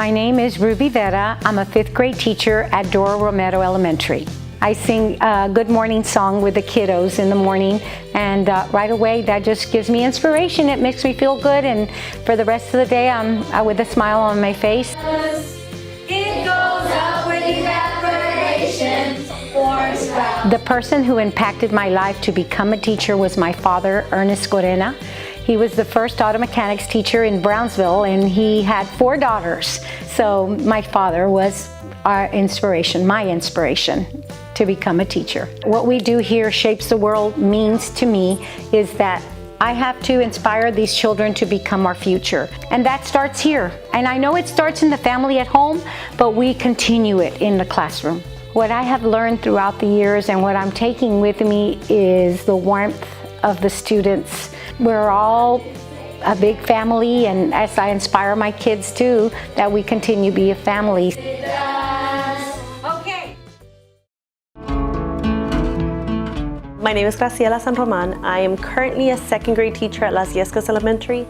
My name is Ruby Vera. I'm a 5th grade teacher at Dora Romero Elementary. I sing a good morning song with the kiddos in the morning, and right away that just gives me inspiration. It makes me feel good, and for the rest of the day I'm with a smile on my face. It goes up with evaporation. The person who impacted my life to become a teacher was my father, Ernest Corena. He was the first auto mechanics teacher in Brownsville, and he had 4 daughters. So my father was our inspiration, my inspiration to become a teacher. What we do here, Shapes the World, means to me is that I have to inspire these children to become our future. And that starts here. And I know it starts in the family at home, but we continue it in the classroom. What I have learned throughout the years and what I'm taking with me is the warmth of the students. We're all a big family, and as I inspire my kids too, that we continue to be a family. Okay. My name is Graciela San Roman. I am currently a 2nd grade teacher at Las Yescas Elementary.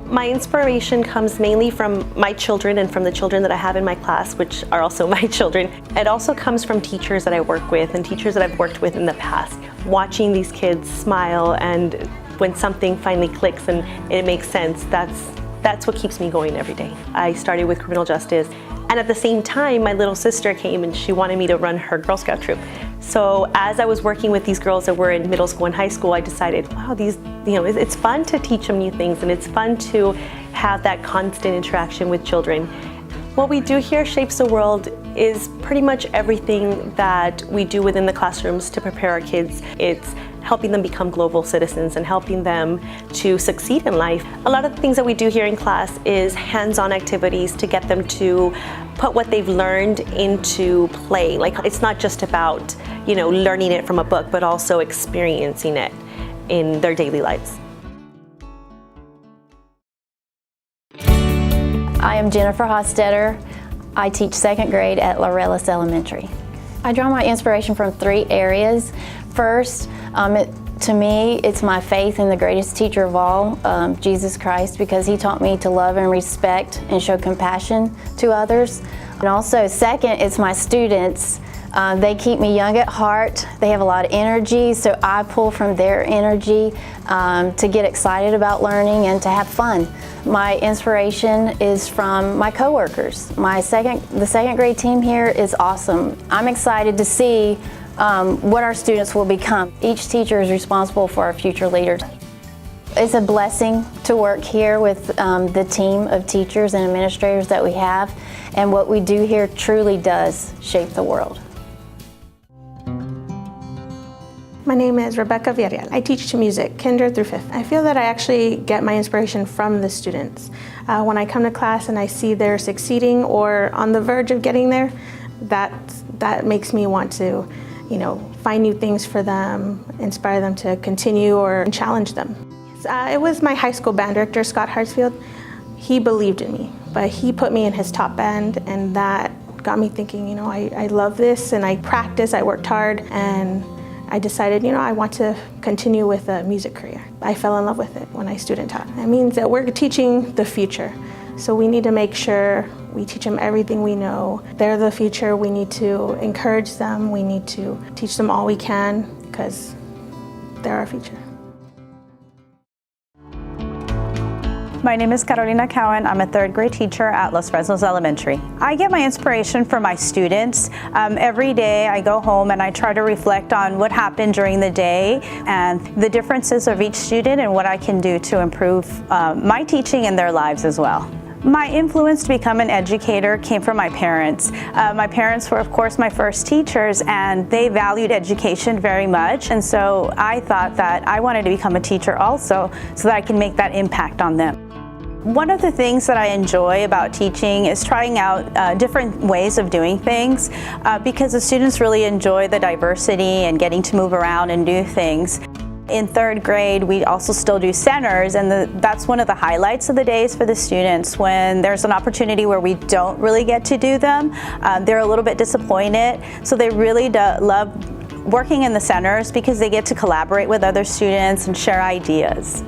My inspiration comes mainly from my children and from the children that I have in my class, which are also my children. It also comes from teachers that I work with and teachers that I've worked with in the past. Watching these kids smile, and when something finally clicks and it makes sense, that's what keeps me going every day. I started with criminal justice, and at the same time my little sister came and she wanted me to run her Girl Scout troop. So as I was working with these girls that were in middle school and high school, I decided, wow, it's fun to teach them new things, and it's fun to have that constant interaction with children. What we do here, Shapes the World, is pretty much everything that we do within the classrooms to prepare our kids. It's helping them become global citizens and helping them to succeed in life. A lot of the things that we do here in class is hands-on activities to get them to put what they've learned into play. Like, it's not just about, learning it from a book, but also experiencing it in their daily lives. I am Jennifer Hostetter. I teach 2nd grade at Laurelis Elementary. I draw my inspiration from 3 areas. First, to me, it's my faith in the greatest teacher of all, Jesus Christ, because he taught me to love and respect and show compassion to others. And also, second, it's my students. They keep me young at heart. They have a lot of energy, so I pull from their energy to get excited about learning and to have fun. My inspiration is from my coworkers. The 2nd grade team here is awesome. I'm excited to see what our students will become. Each teacher is responsible for our future leaders. It's a blessing to work here with the team of teachers and administrators that we have, and what we do here truly does shape the world. My name is Rebecca Villarreal. I teach music, kinder through 5th. I feel that I actually get my inspiration from the students. When I come to class and I see they're succeeding or on the verge of getting there, that makes me want to, find new things for them, inspire them to continue or challenge them. It was my high school band director, Scott Hartsfield. He believed in me, but he put me in his top band, and that got me thinking, I love this, and I practiced, I worked hard, and I decided, I want to continue with a music career. I fell in love with it when I student taught. It means that we're teaching the future. So we need to make sure we teach them everything we know. They're the future. We need to encourage them. We need to teach them all we can, because they're our future. My name is Katerina Cowan. I'm a 3rd grade teacher at Los Fresnos Elementary. I get my inspiration from my students. Every day I go home and I try to reflect on what happened during the day and the differences of each student and what I can do to improve my teaching and their lives as well. My influence to become an educator came from my parents. My parents were, of course, my first teachers, and they valued education very much. And so I thought that I wanted to become a teacher also, so that I can make that impact on them. One of the things that I enjoy about teaching is trying out different ways of doing things because the students really enjoy the diversity and getting to move around and do things. In 3rd grade, we also still do centers, and that's one of the highlights of the days for the students. When there's an opportunity where we don't really get to do them, they're a little bit disappointed. So they really love working in the centers because they get to collaborate with other students and share ideas.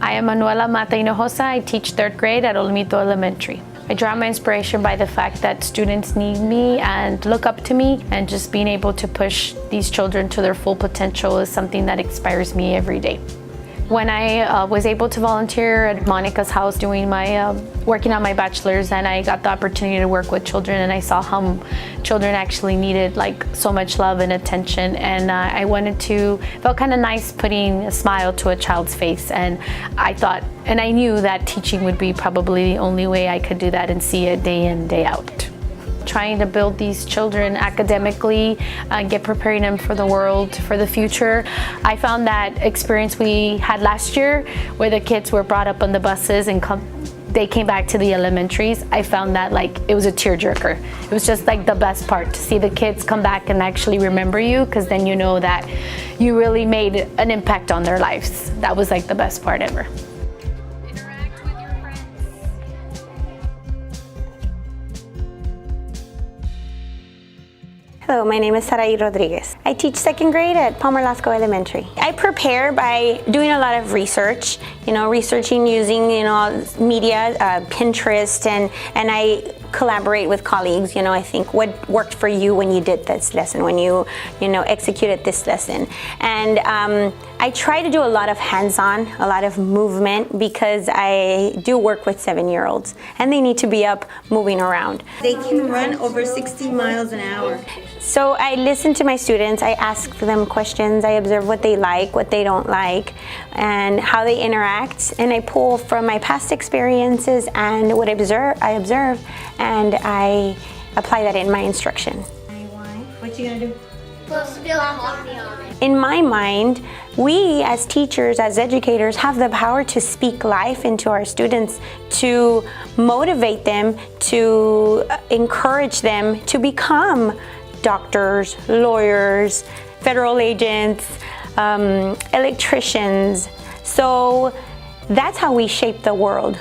I am Manuela Mata Hinojosa. I teach 3rd grade at Olmito Elementary. I draw my inspiration by the fact that students need me and look up to me, and just being able to push these children to their full potential is something that inspires me every day. When I was able to volunteer at Monica's house doing my working on my bachelor's, and I got the opportunity to work with children, and I saw how children actually needed like so much love and attention, and I wanted to, felt kind of nice putting a smile to a child's face, and I thought, and I knew that teaching would be probably the only way I could do that and see it day in, day out. Trying to build these children academically, preparing them for the world, for the future. I found that experience we had last year where the kids were brought up on the buses and they came back to the elementaries. I found that like it was a tearjerker. It was just like the best part to see the kids come back and actually remember you, because then you know that you really made an impact on their lives. That was like the best part ever. Hello, my name is Satya Rodriguez. I teach 2nd grade at Palmer Lasco Elementary. I prepare by doing a lot of research, researching using, media, Pinterest, and I collaborate with colleagues. I think what worked for you when you did this lesson, when you executed this lesson. And I try to do a lot of hands-on, a lot of movement, because I do work with 7-year-olds and they need to be up moving around. They can run over 60 miles an hour. So I listen to my students, I ask them questions, I observe what they like, what they don't like, and how they interact, and I pull from my past experiences and what I observe, and I apply that in my instruction. What you gonna do? In my mind, we as teachers, as educators, have the power to speak life into our students, to motivate them, to encourage them to become doctors, lawyers, federal agents, electricians. So that's how we shape the world.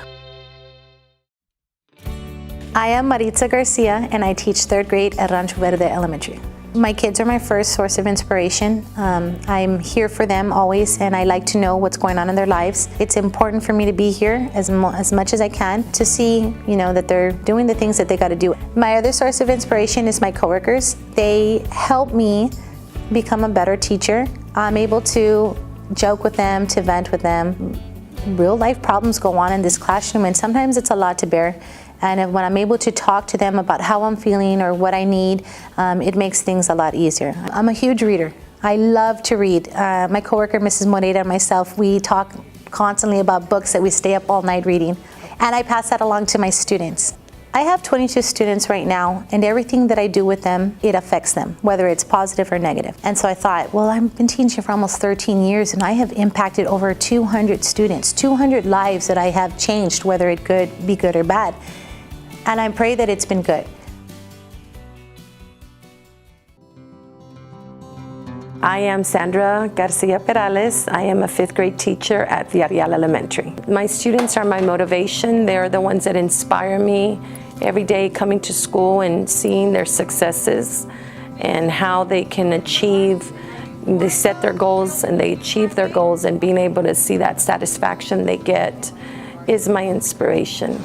I am Beatriz Garcia, and I teach 3rd grade at Rancho Verde Elementary. My kids are my first source of inspiration. I'm here for them always, and I like to know what's going on in their lives. It's important for me to be here as much as I can to see, that they're doing the things that they got to do. My other source of inspiration is my coworkers. They help me become a better teacher. I'm able to joke with them, to vent with them. Real life problems go on in this classroom, and sometimes it's a lot to bear. And when I'm able to talk to them about how I'm feeling or what I need, it makes things a lot easier. I'm a huge reader. I love to read. My coworker, Mrs. Moreira, and myself, we talk constantly about books that we stay up all night reading. And I pass that along to my students. I have 22 students right now, and everything that I do with them, it affects them, whether it's positive or negative. And so I thought, well, I've been teaching for almost 13 years, and I have impacted over 200 students, 200 lives that I have changed, whether it could be good or bad. And I pray that it's been good. I am Sandra Pardalis. I am a 5th grade teacher at Villarreal Elementary. My students are my motivation. They're the ones that inspire me every day coming to school and seeing their successes and how they can achieve. They set their goals and they achieve their goals, and being able to see that satisfaction they get is my inspiration.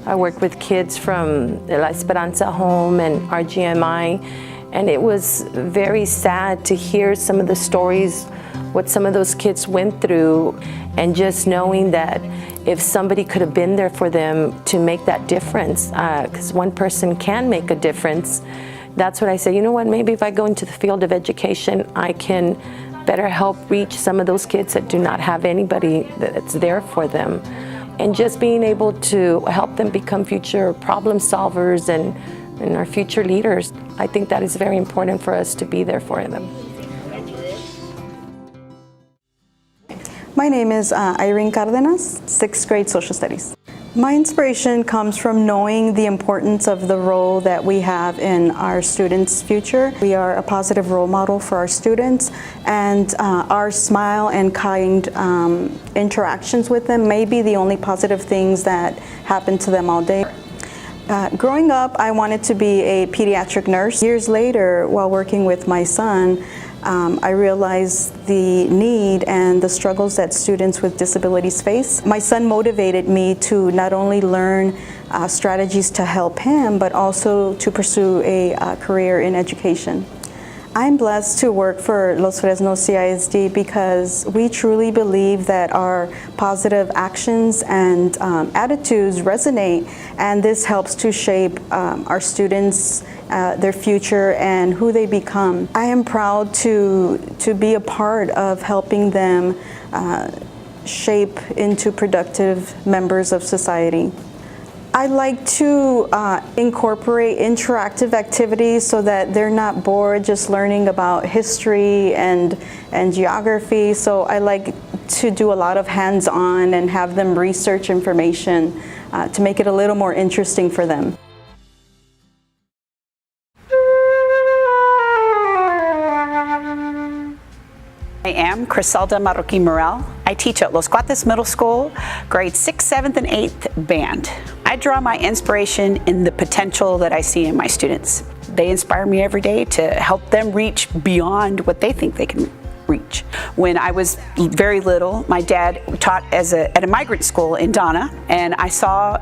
I work with kids from the La Esperanza home and RGMI, and it was very sad to hear some of the stories, what some of those kids went through, and just knowing that if somebody could have been there for them to make that difference, because one person can make a difference, that's what I say, maybe if I go into the field of education, I can better help reach some of those kids that do not have anybody that's there for them. And just being able to help them become future problem solvers and our future leaders. I think that is very important for us to be there for them. My name is Irene Cardenas, 6th grade social studies. My inspiration comes from knowing the importance of the role that we have in our students' future. We are a positive role model for our students, and our smile and kind interactions with them may be the only positive things that happen to them all day. Growing up, I wanted to be a pediatric nurse. Years later, while working with my son, I realized the need and the struggles that students with disabilities face. My son motivated me to not only learn strategies to help him, but also to pursue a career in education. I'm blessed to work for Los Fresnos CISD because we truly believe that our positive actions and attitudes resonate, and this helps to shape our students, their future, and who they become. I am proud to be a part of helping them shape into productive members of society. I like to incorporate interactive activities so that they're not bored just learning about history and geography. So I like to do a lot of hands-on and have them research information to make it a little more interesting for them. I am Criselda Marroquin Morel. I teach at Los Cuates Middle School, grades 6th, 7th, and 8th band. I draw my inspiration in the potential that I see in my students. They inspire me every day to help them reach beyond what they think they can reach. When I was very little, my dad taught at a migrant school in Donna, and I saw,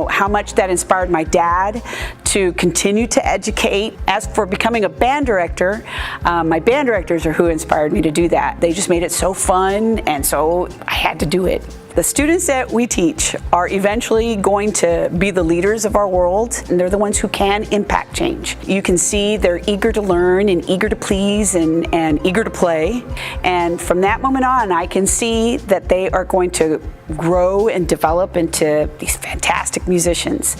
how much that inspired my dad to continue to educate. As for becoming a band director, my band directors are who inspired me to do that. They just made it so fun, and so I had to do it. The students that we teach are eventually going to be the leaders of our world, and they're the ones who can impact change. You can see they're eager to learn and eager to please and eager to play. And from that moment on, I can see that they are going to grow and develop into these fantastic musicians.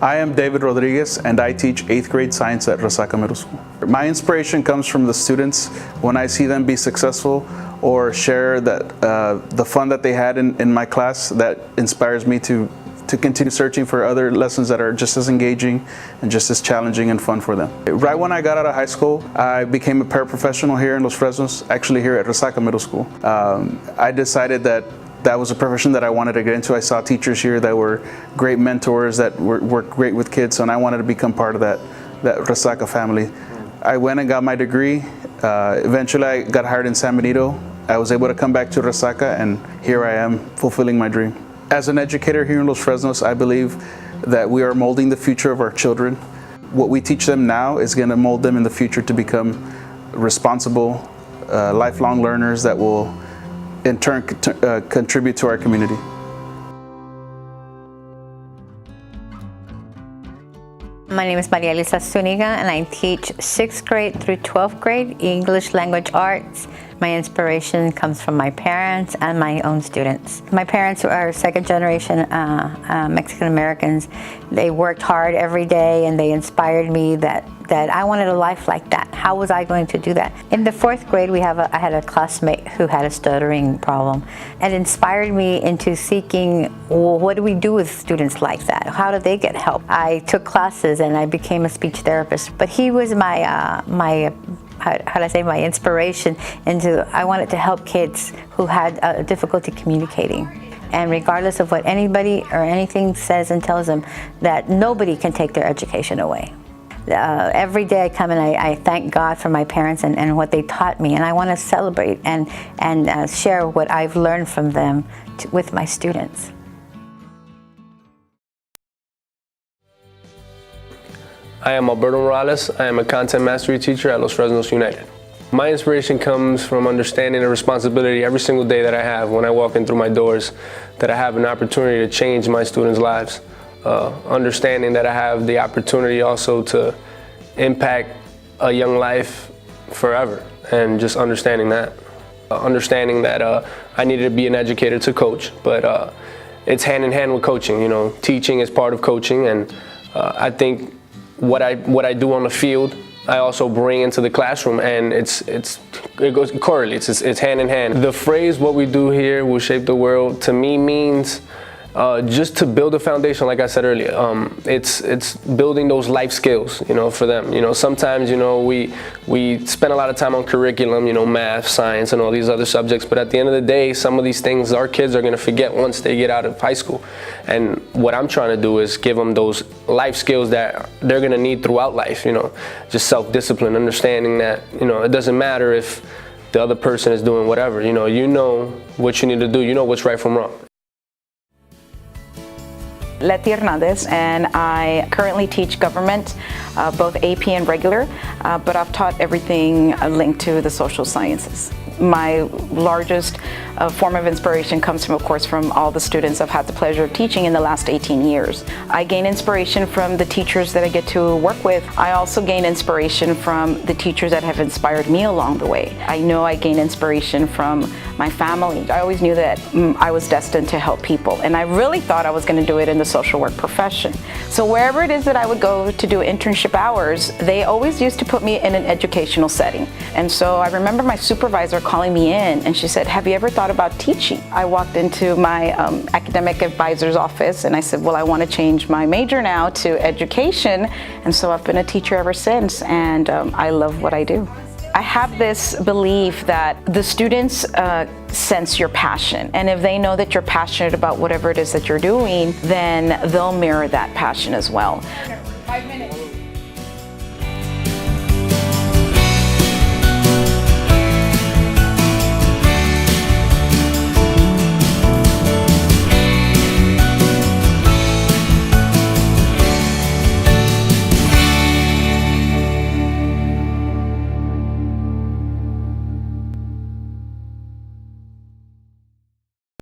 I am David Rodriguez, and I teach 8th grade science at Resaca Middle School. My inspiration comes from the students when I see them be successful or share that the fun that they had in my class. That inspires me to continue searching for other lessons that are just as engaging and just as challenging and fun for them. Right when I got out of high school, I became a paraprofessional here in Los Fresnos, actually here at Resaca Middle School. I decided that was a profession that I wanted to get into. I saw teachers here that were great mentors, that worked great with kids, and I wanted to become part of that Resaca family. I went and got my degree. Eventually I got hired in San Benito. I was able to come back to Resaca, and here I am fulfilling my dream. As an educator here in Los Fresnos, I believe that we are molding the future of our children. What we teach them now is going to mold them in the future to become responsible, lifelong learners that will in turn contribute to our community. My name is Maria Elisa Zuniga, and I teach 6th grade through 12th grade English language arts. My inspiration comes from my parents and my own students. My parents are second generation Mexican Americans. They worked hard every day, and they inspired me that I wanted a life like that. How was I going to do that? In the 4th grade, I had a classmate who had a stuttering problem. It inspired me into seeking, well, what do we do with students like that? How do they get help? I took classes and I became a speech therapist. But he was my my inspiration into, I wanted to help kids who had difficulty communicating. And regardless of what anybody or anything says and tells them, that nobody can take their education away. Every day I come and I thank God for my parents and what they taught me, and I want to celebrate and share what I've learned from them with my students. I am Alberto Morales. I am a content mastery teacher at Los Fresnos United. My inspiration comes from understanding the responsibility every single day that I have when I walk in through my doors, that I have an opportunity to change my students' lives. Understanding that I have the opportunity also to impact a young life forever, and just understanding that. I needed to be an educator to coach, but it's hand in hand with coaching. Teaching is part of coaching, and I think what I do on the field, I also bring into the classroom, and it correlates. It's hand in hand. The phrase "what we do here will shape the world" to me means just to build a foundation, like I said earlier. It's building those life skills, for them. Sometimes, we spend a lot of time on curriculum, math, science, and all these other subjects, but at the end of the day, some of these things our kids are going to forget once they get out of high school. And what I'm trying to do is give them those life skills that they're going to need throughout life, just self-discipline, understanding that, it doesn't matter if the other person is doing whatever, you know what you need to do, you know what's right from wrong. Letty Hernandez, and I currently teach government, both AP and regular, but I've taught everything linked to the social sciences. My largest form of inspiration comes from, of course, from all the students I've had the pleasure of teaching in the last 18 years. I gain inspiration from the teachers that I get to work with. I also gain inspiration from the teachers that have inspired me along the way. I know I gain inspiration from my family. I always knew that I was destined to help people, and I really thought I was going to do it in the social work profession. So wherever it is that I would go to do internship hours, they always used to put me in an educational setting. And so I remember my supervisor calling me in, and she said, "Have you ever thought about teaching?" I walked into my academic advisor's office and I said, well, I want to change my major now to education, and so I've been a teacher ever since, and I love what I do. I have this belief that the students sense your passion, and if they know that you're passionate about whatever it is that you're doing, then they'll mirror that passion as well. 5 minutes.